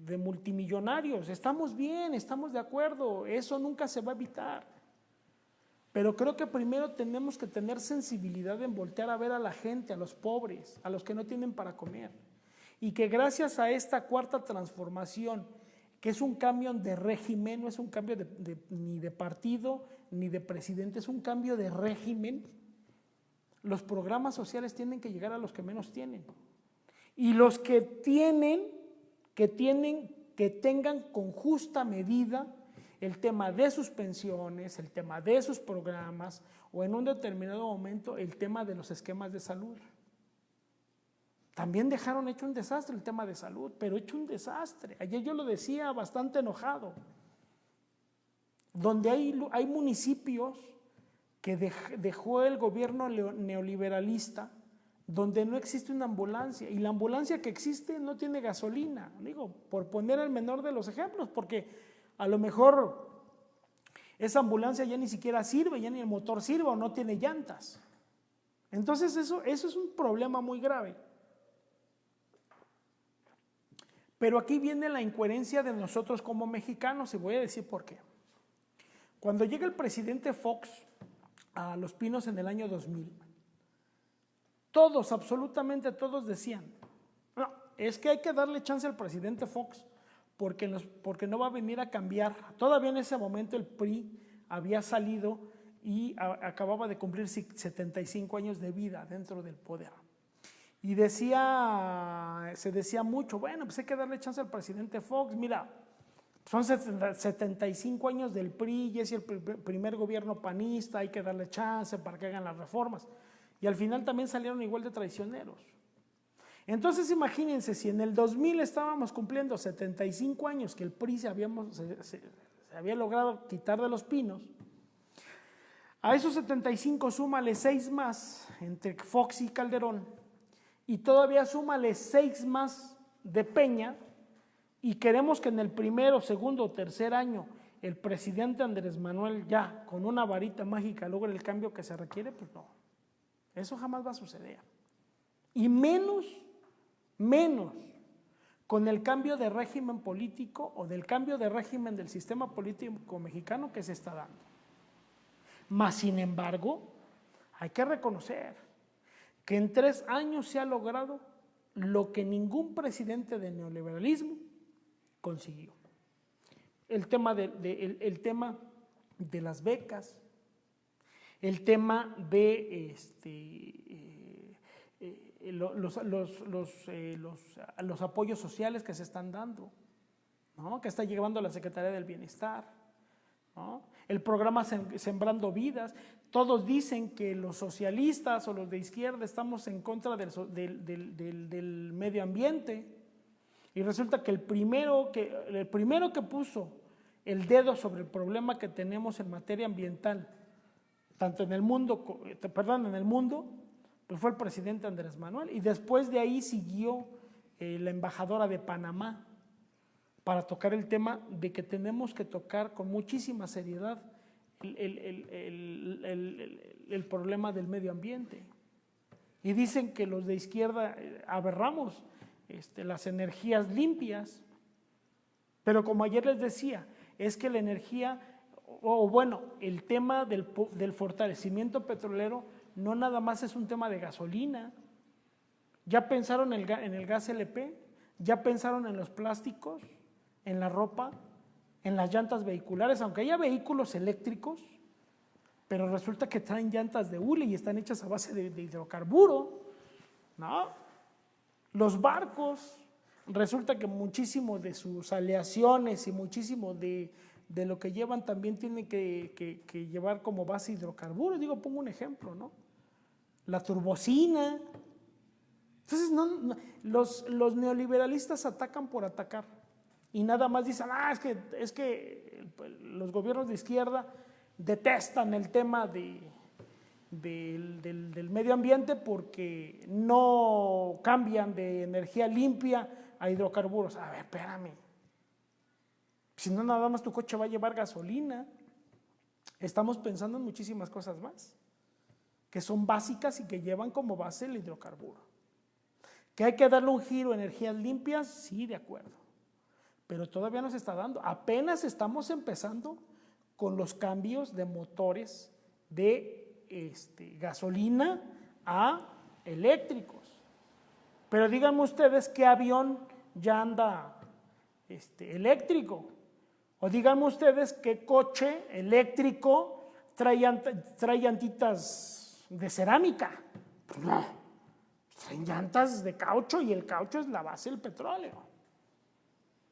[SPEAKER 1] de multimillonarios, estamos bien, estamos de acuerdo, eso nunca se va a evitar. Pero creo que primero tenemos que tener sensibilidad en voltear a ver a la gente, a los pobres, a los que no tienen para comer. Y que gracias a esta cuarta transformación, que es un cambio de régimen, no es un cambio ni de partido ni de presidente, es un cambio de régimen, los programas sociales tienen que llegar a los que menos tienen. Y los que tengan con justa medida el tema de sus pensiones, el tema de sus programas o en un determinado momento el tema de los esquemas de salud. También dejaron hecho un desastre el tema de salud, pero hecho un desastre. Ayer yo lo decía bastante enojado, donde hay municipios que dejó el gobierno neoliberalista, donde no existe una ambulancia, y la ambulancia que existe no tiene gasolina, digo, por poner el menor de los ejemplos, porque a lo mejor esa ambulancia ya ni siquiera sirve, ya ni el motor sirve o no tiene llantas. Entonces eso es un problema muy grave. Pero aquí viene la incoherencia de nosotros como mexicanos y voy a decir por qué. Cuando llega el presidente Fox a Los Pinos en el año 2000, todos, absolutamente todos decían, no, es que hay que darle chance al presidente Fox porque no va a venir a cambiar. Todavía en ese momento el PRI había salido y acababa de cumplir 75 años de vida dentro del poder. Y se decía mucho, bueno, pues hay que darle chance al presidente Fox, mira, son 75 años del PRI y es el primer gobierno panista, hay que darle chance para que hagan las reformas. Y al final también salieron igual de traicioneros. Entonces imagínense, si en el 2000 estábamos cumpliendo 75 años que el PRI se había logrado quitar de Los Pinos, a esos 75 súmale 6 más entre Fox y Calderón, y todavía súmale 6 más de Peña, y queremos que en el primero, segundo o tercer año el presidente Andrés Manuel ya con una varita mágica logre el cambio que se requiere, pues no, eso jamás va a suceder. Y menos con el cambio de régimen político o del cambio de régimen del sistema político mexicano que se está dando. Mas, sin embargo, hay que reconocer que en 3 años se ha logrado lo que ningún presidente del neoliberalismo consiguió. El tema de las becas, el tema de los apoyos sociales que se están dando, ¿no? Que está llevando la Secretaría del Bienestar, ¿no? El programa Sembrando Vidas. Todos dicen que los socialistas o los de izquierda estamos en contra del medio ambiente, y resulta que el primero que puso el dedo sobre el problema que tenemos en materia ambiental, tanto en el mundo, pues fue el presidente Andrés Manuel, y después de ahí siguió la embajadora de Panamá para tocar el tema de que tenemos que tocar con muchísima seriedad el problema del medio ambiente. Y dicen que los de izquierda aberramos las energías limpias, pero como ayer les decía, es que la energía, el tema del fortalecimiento petrolero no nada más es un tema de gasolina. ¿Ya pensaron en el gas LP? ¿Ya pensaron en los plásticos, en la ropa, en las llantas vehiculares? Aunque haya vehículos eléctricos, pero resulta que traen llantas de hule y están hechas a base de hidrocarburo, ¿no? Los barcos, resulta que muchísimo de sus aleaciones y muchísimo de lo que llevan también tiene que llevar como base hidrocarburos. Pongo un ejemplo, ¿no? La turbocina. Entonces, los neoliberalistas atacan por atacar y nada más dicen, es que los gobiernos de izquierda detestan el tema del medio ambiente porque no cambian de energía limpia a hidrocarburos. A ver, espérame. Si no, nada más tu coche va a llevar gasolina. Estamos pensando en muchísimas cosas más que son básicas y que llevan como base el hidrocarburo. ¿Que hay que darle un giro a energías limpias? Sí, de acuerdo. Pero todavía no se está dando. Apenas estamos empezando con los cambios de motores de gasolina a eléctricos. Pero díganme ustedes qué avión ya anda eléctrico. O díganme ustedes qué coche eléctrico trae llantitas de cerámica. Pues no, traen llantas de caucho y el caucho es la base del petróleo.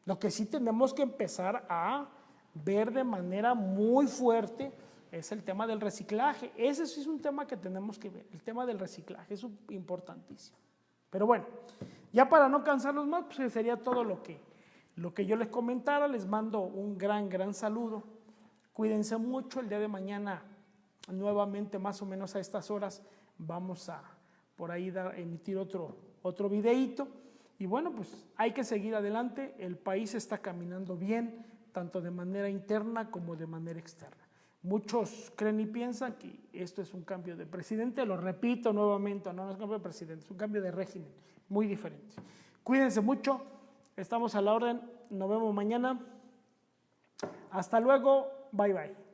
[SPEAKER 1] Lo que sí tenemos que empezar a ver de manera muy fuerte es el tema del reciclaje. Ese sí es un tema que tenemos que ver, el tema del reciclaje es importantísimo. Pero bueno, ya para no cansarlos más, pues sería todo lo que yo les comentara. Les mando un gran saludo. Cuídense mucho. El día de mañana, nuevamente, más o menos a estas horas, vamos a por ahí emitir otro videíto. Y bueno, pues hay que seguir adelante. El país está caminando bien, tanto de manera interna como de manera externa. Muchos creen y piensan que esto es un cambio de presidente. Lo repito nuevamente, no es un cambio de presidente, es un cambio de régimen, muy diferente. Cuídense mucho, estamos a la orden, nos vemos mañana. Hasta luego, bye bye.